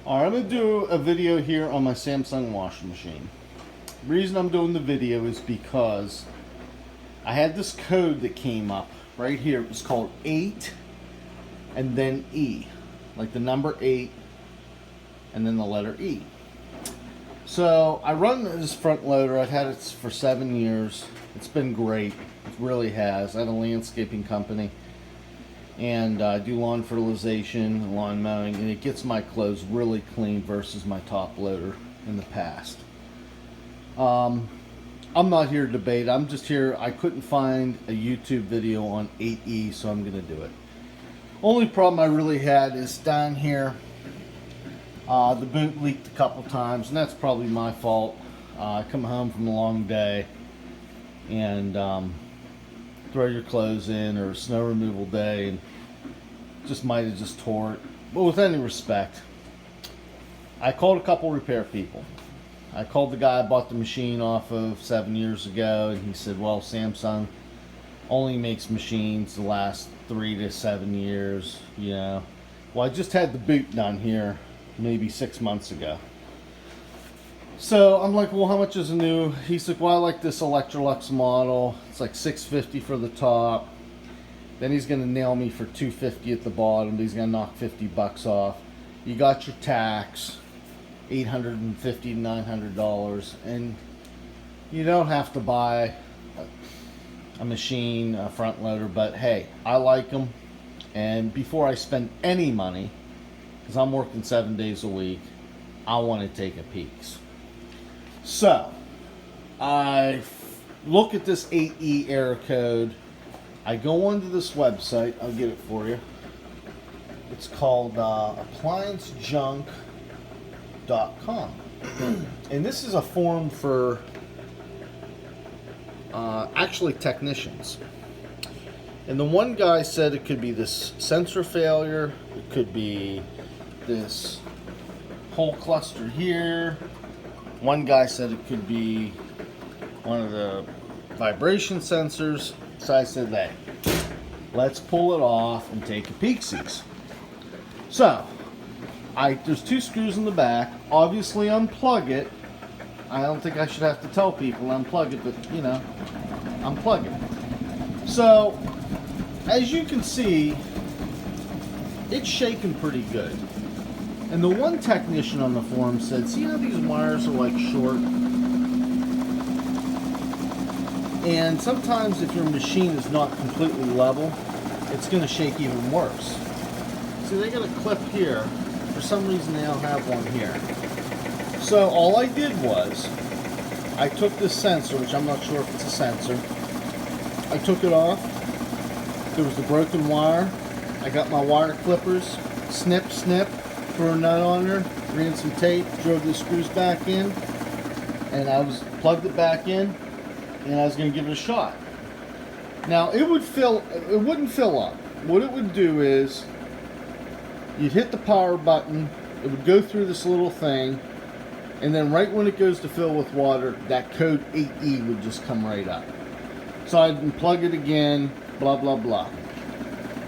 Alright, I'm going to do a video here on my Samsung washing machine. The reason I'm doing the video is because I had this code that came up right here. It was called 8 and then E. Like the number 8 and then the letter E. So I run this front loader. I've had it for 7 years. It's been great. It really has. I have a landscaping company. And I do lawn fertilization, lawn mowing, and it gets my clothes really clean versus my top loader in the past. I'm not here to debate. I'm just here. I couldn't find a YouTube video on 8E, so I'm going to do it. Only problem I really had is down here. The boot leaked a couple times, and that's probably my fault. I come home from a long day and throw your clothes in, or snow removal day, and just might have just tore it. But with any respect, I called a couple repair people. I called the guy I bought the machine off of 7 years ago, and he said, well, Samsung only makes machines to last 3 to 7 years, you know. Well, I just had the boot done here maybe 6 months ago. So I'm like, well, how much is a new? He said, well, I like this Electrolux model. It's like $650 for the top. Then he's going to nail me for $250 at the bottom. He's going to knock $50 off. You got your tax, $850 to $900, and you don't have to buy a machine, a front loader. But hey, I like them. And before I spend any money, because I'm working 7 days a week, I want to take a peek. So, I look at this 8E error code. I go onto this website. I'll get it for you. It's called appliancejunk.com. And this is a forum for actually technicians. And the one guy said it could be this sensor failure. It could be this whole cluster here. One guy said it could be one of the vibration sensors. So I said, hey, let's pull it off and take a peek-sees. So, there's 2 screws in the back. Obviously, unplug it. I don't think I should have to tell people unplug it, but, you know, unplug it. So, as you can see, it's shaking pretty good. And the one technician on the forum said, see how these wires are like short? And sometimes if your machine is not completely level, it's going to shake even worse. See, they got a clip here. For some reason they don't have one here. So all I did was, I took this sensor, which I'm not sure if it's a sensor. I took it off. There was the broken wire. I got my wire clippers. Snip, snip. Threw a nut on there. Ran some tape. Drove the screws back in. And plugged it back in. And I was going to give it a shot. Now it wouldn't fill up. What it would do is you'd hit the power button, it would go through this little thing, and then right when it goes to fill with water, that code 8E would just come right up. So I'd unplug it again, blah blah blah.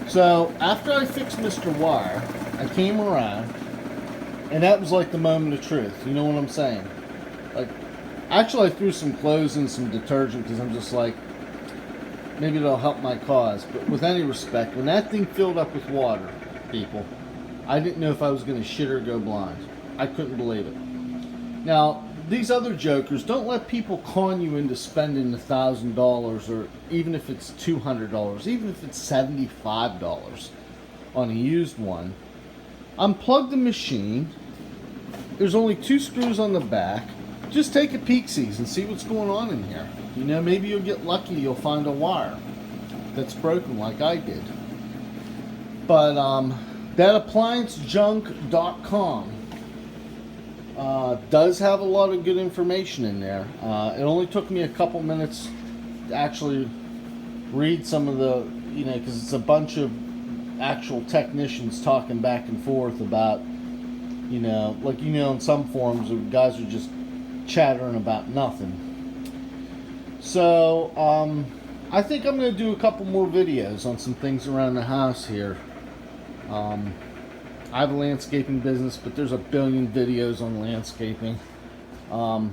So after I fixed Mr. Wire, I came around, and that was like the moment of truth. You know what I'm saying? Like, actually, I threw some clothes and some detergent because I'm just like, maybe it'll help my cause. But with any respect, when that thing filled up with water, people, I didn't know if I was going to shit or go blind. I couldn't believe it. Now, these other jokers, don't let people con you into spending $1,000, or even if it's $200, even if it's $75 on a used one. Unplug the machine. There's only 2 screws on the back. Just take a peek-sees and see what's going on in here. You know, maybe you'll get lucky. You'll find a wire that's broken like I did. But that appliancejunk.com does have a lot of good information in there. It only took me a couple minutes to actually read some of the, you know, because it's a bunch of actual technicians talking back and forth about, you know, like, you know, in some forums, the guys are just chattering about nothing. So, I think I'm going to do a couple more videos on some things around the house here. I have a landscaping business, but there's a billion videos on landscaping. I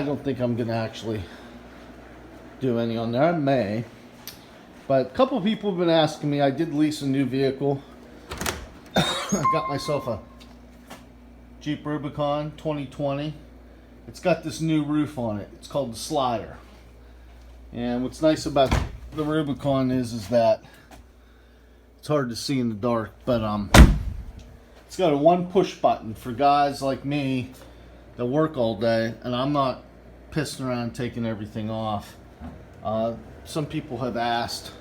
don't think I'm going to actually do any on there. I may. But a couple people have been asking me. I did lease a new vehicle. I got myself a Jeep Rubicon 2020. It's got this new roof on it. It's called the Slider. And what's nice about the Rubicon is that it's hard to see in the dark, but it's got a one push button for guys like me that work all day, and I'm not pissing around taking everything off. Some people have asked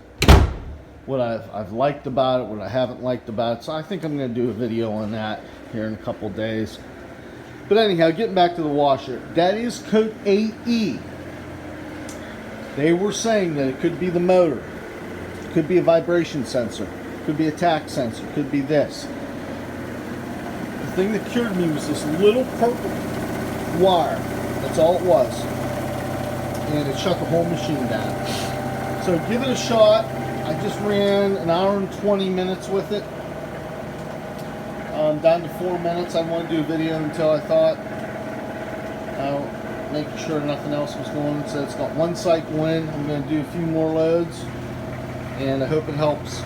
what I've liked about it, what I haven't liked about it, so I think I'm going to do a video on that here in a couple days. But anyhow, getting back to the washer, that is Coat 8E. They were saying that it could be the motor, it could be a vibration sensor, could be a tach sensor, could be this. The thing that cured me was this little purple wire. That's all it was. And it shut the whole machine down. So give it a shot. I just ran an hour and 20 minutes with it. Down to 4 minutes. I want to do a video until I thought, making sure nothing else was going. So it's got one cycle in. I'm going to do a few more loads, and I hope it helps.